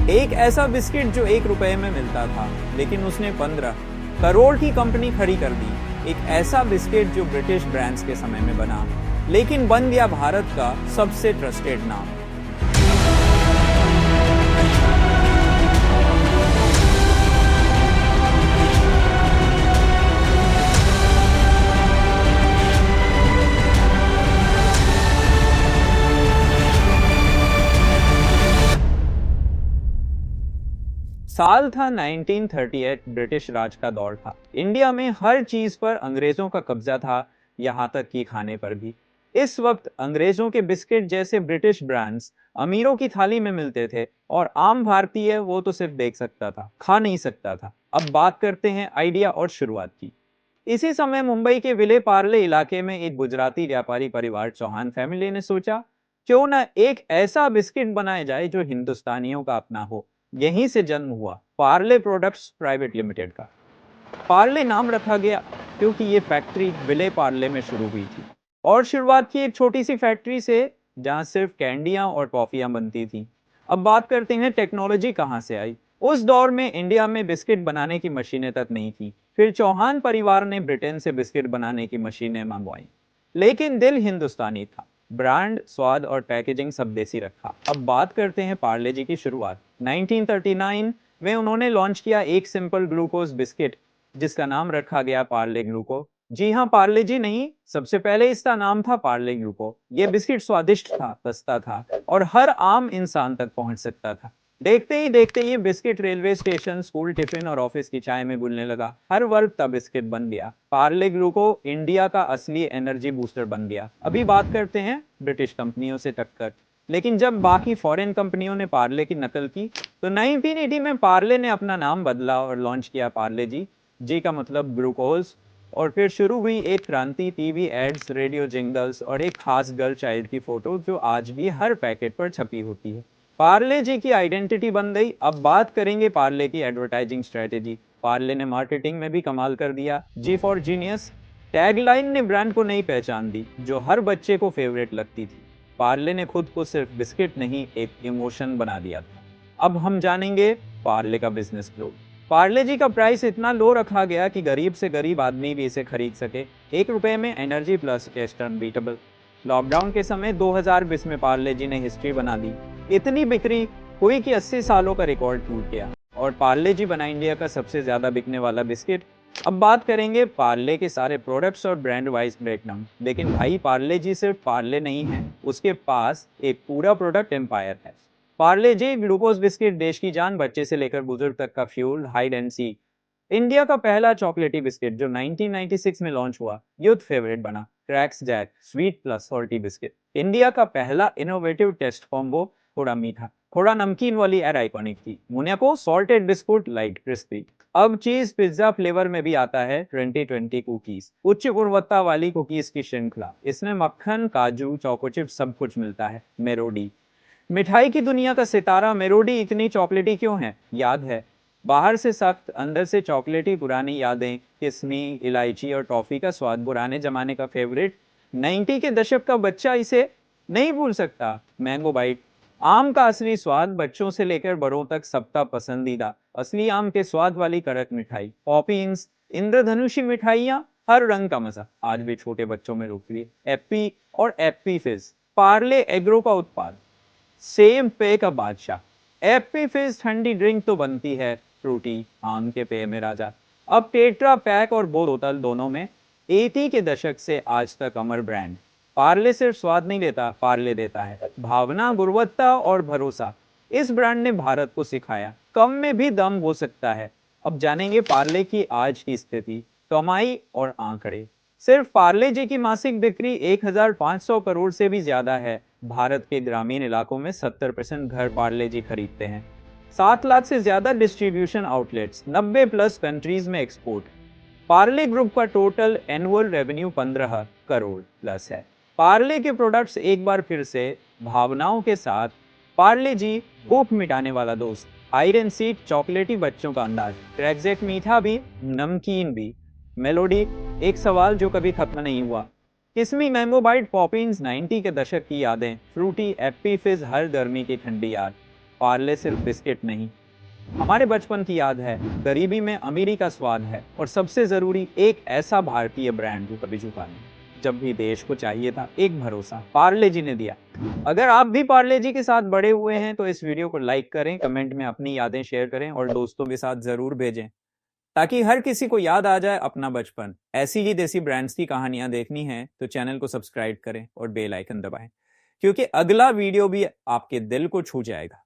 एक ऐसा बिस्किट जो 1 रुपए में मिलता था, लेकिन उसने 15 करोड़ की कंपनी खड़ी कर दी। एक ऐसा बिस्किट जो ब्रिटिश ब्रांड्स के समय में बना, लेकिन बन गया भारत का सबसे ट्रस्टेड नाम। साल था 1938। ब्रिटिश राज का दौर था। इंडिया में हर चीज पर अंग्रेजों का कब्जा था, यहाँ तक कि खाने पर भी। इस वक्त अंग्रेजों के बिस्किट जैसे ब्रिटिश ब्रांड्स अमीरों की थाली में मिलते थे और आम भारतीय वो तो सिर्फ देख सकता था, खा नहीं सकता था। अब बात करते हैं आइडिया और शुरुआत की। इसी समय मुंबई के विले पार्ले इलाके में एक गुजराती व्यापारी परिवार चौहान फैमिली ने सोचा, क्यों ना एक ऐसा बिस्किट बनाया जाए जो हिंदुस्तानियों का अपना हो। यहीं से जन्म हुआ पार्ले प्रोडक्ट्स प्राइवेट लिमिटेड का। पार्ले नाम रखा गया क्योंकि ये फैक्ट्री विले पार्ले में शुरू हुई थी और शुरुआत की एक छोटी सी फैक्ट्री से, जहां सिर्फ कैंडियां और टॉफियां बनती थी। अब बात करते हैं टेक्नोलॉजी कहां से आई। उस दौर में इंडिया में बिस्किट बनाने की मशीनें तक नहीं थी। फिर चौहान परिवार ने ब्रिटेन से बिस्किट बनाने की मशीनें मंगवाई, लेकिन दिल हिंदुस्तानी था। ब्रांड, स्वाद और पैकेजिंग सब देसी रखा। अब बात करते हैं पार्ले जी की शुरुआत। 1939 में उन्होंने लॉन्च किया एक सिंपल ग्लूकोज बिस्किट, जिसका नाम रखा गया पार्ले ग्लूको। जी हाँ, पार्ले जी नहीं, सबसे पहले इसका नाम था पार्ले ग्लूको। यह बिस्किट स्वादिष्ट था, सस्ता था और हर आम इंसान तक पहुंच सकता था। देखते ही देखते ये biscuit railway station, school tiffin और ऑफिस की चाय में घुलने लगा। हर वर्ग का बिस्किट बन गया। पार्ले ग्लूको इंडिया का असली एनर्जी बूस्टर बन गया। अभी बात करते हैं ब्रिटिश कंपनियों से टक्कर। लेकिन जब बाकी फॉरेन कंपनियों ने पार्ले की नकल की, तो 1980 में पार्ले ने अपना नाम बदला और लॉन्च किया पार्ले जी। जी का मतलब ग्लूकोज। और फिर शुरू हुई एक क्रांति। टीवी एड्स, रेडियो जिंगल्स और एक खास गर्ल चाइल्ड की फोटो जो आज भी हर पैकेट पर छपी होती है। पार्ले जी की आइडेंटिटी बन गई। अब बात करेंगे पार्ले की एडवर्टाइजिंग स्ट्रेटेजी। पार्ले ने मार्केटिंग में भी कमाल कर दिया। जी फॉर जीनियस टैगलाइन ने ब्रांड को नई पहचान दी, जो हर बच्चे को फेवरेट लगती थी। पार्ले ने खुद को सिर्फ बिस्किट नहीं, एक इमोशन बना दिया था। अब हम जानेंगे पार्ले का बिजनेस ग्रोथ। पार्ले जी का प्राइस इतना लो रखा गया कि गरीब से गरीब आदमी भी इसे खरीद सके। 1 रुपए में energy plus, taste unbeatable. Lockdown के समय 2020 में पार्ले जी ने हिस्ट्री बना दी। इतनी बिक्री हुई कि 80 सालों का रिकॉर्ड टूट गया और पार्ले जी बना इंडिया का सबसे ज्यादा बिकने वाला बिस्किट। अब बात करेंगे पार्ले के सारे प्रोडक्ट्स और ब्रांड वाइज ब्रेकडाउन। लेकिन भाई, पार्ले जी सिर्फ पार्ले नहीं है, उसके पास एक पूरा प्रोडक्ट एम्पायर है। पार्ले जी ग्लूकोज बिस्किट देश की जान, बच्चे से लेकर बुजुर्ग तक का fuel, hide and seek. India का पहला चॉकलेटी बिस्किट जो 1996 में लॉन्च हुआ, यूथ फेवरेट बना। Krackjack sweet plus salty biscuit. India का पहला इनोवेटिव टेस्ट कॉम्बो, थोड़ा मीठा थोड़ा नमकीन वाली एड आइकॉनिक थी। Monaco salted biscuit, light crispy. अब चीज पिज्जा फ्लेवर में भी आता है 2020 कुकीज, उच्च गुणवत्ता वाली कुकीज की श्रृंखला। इसमें मक्खन, काजू, चोको चिप सब कुछ मिलता है। मेरोडी मिठाई की दुनिया का सितारा मेरोडी इतनी चॉकलेटी क्यों है? याद है, बाहर से सख्त, अंदर से चॉकलेटी। पुरानी यादें, किस्मी, इलायची और टॉफी का स्वाद, पुराने जमाने का फेवरेट। 90 के दशक का बच्चा इसे नहीं भूल सकता। मैंगो बाइट, आम का असली स्वाद, बच्चों से लेकर बड़ों तक सबका पसंदीदा। असली आम के स्वाद वाली कड़क मिठाई। पॉपिंस, इंद्रधनुषी मिठाइयाँ, हर रंग का मजा आज भी छोटे बच्चों में लोकप्रिय। एप्पी और एप्पी फिज, पार्ले एग्रो का उत्पाद, सेम पे का बादशाह। एप्पी फिज ठंडी ड्रिंक तो बनती है, फ्रूटी आम के पेय में राजा। अब टेट्रा पैक और बोतल दोनों में। 80 के दशक से आज तक अमर ब्रांड। पार्ले सिर्फ स्वाद नहीं देता, पार्ले देता है भावना, गुणवत्ता और भरोसा। इस ब्रांड ने भारत को सिखाया कम में भी दम हो सकता है। अब जानेंगे पार्ले की आज की स्थिति, कमाई और आंकड़े। सिर्फ पार्ले जी की मासिक बिक्री 1500 करोड़ से भी ज्यादा है। भारत के ग्रामीण इलाकों में 70% घर पार्ले जी खरीदते हैं। 7 लाख से ज्यादा डिस्ट्रीब्यूशन आउटलेट्स, 90 प्लस कंट्रीज में एक्सपोर्ट। पार्ले ग्रुप का total annual revenue 15 crore plus है। पार्ले के प्रोडक्ट्स एक बार फिर से भावनाओं के साथ। पार्ले जी भूख मिटाने वाला दोस्त। हाइड एंड सीक चॉकलेटी बच्चों का अंदाज। क्रैकजैक मीठा भी, नमकीन भी। मेलोडी एक सवाल जो कभी खत्म नहीं हुआ। किस्मी, मैंगो बाइट, पॉपिंस 90 के दशक की यादें। फ्रूटी, एप्पी फिज हर गर्मी की ठंडी याद। पार्ले सिर्फ बिस्किट नहीं, हमारे बचपन की याद है, गरीबी में अमीरी का स्वाद है और सबसे जरूरी एक ऐसा भारतीय ब्रांड जो कभी झुका नहीं। जब भी देश को चाहिए था एक भरोसा, पार्ले जी ने दिया। अगर आप भी पार्ले जी के साथ बड़े हुए हैं तो इस वीडियो को लाइक करें, कमेंट में अपनी यादें शेयर करें और दोस्तों के साथ जरूर भेजें, ताकि हर किसी को याद आ जाए अपना बचपन। ऐसी ही देसी ब्रांड्स की कहानियां देखनी है तो चैनल को सब्सक्राइब करें और बेल आइकन दबाएं, क्योंकि अगला वीडियो भी आपके दिल को छू जाएगा।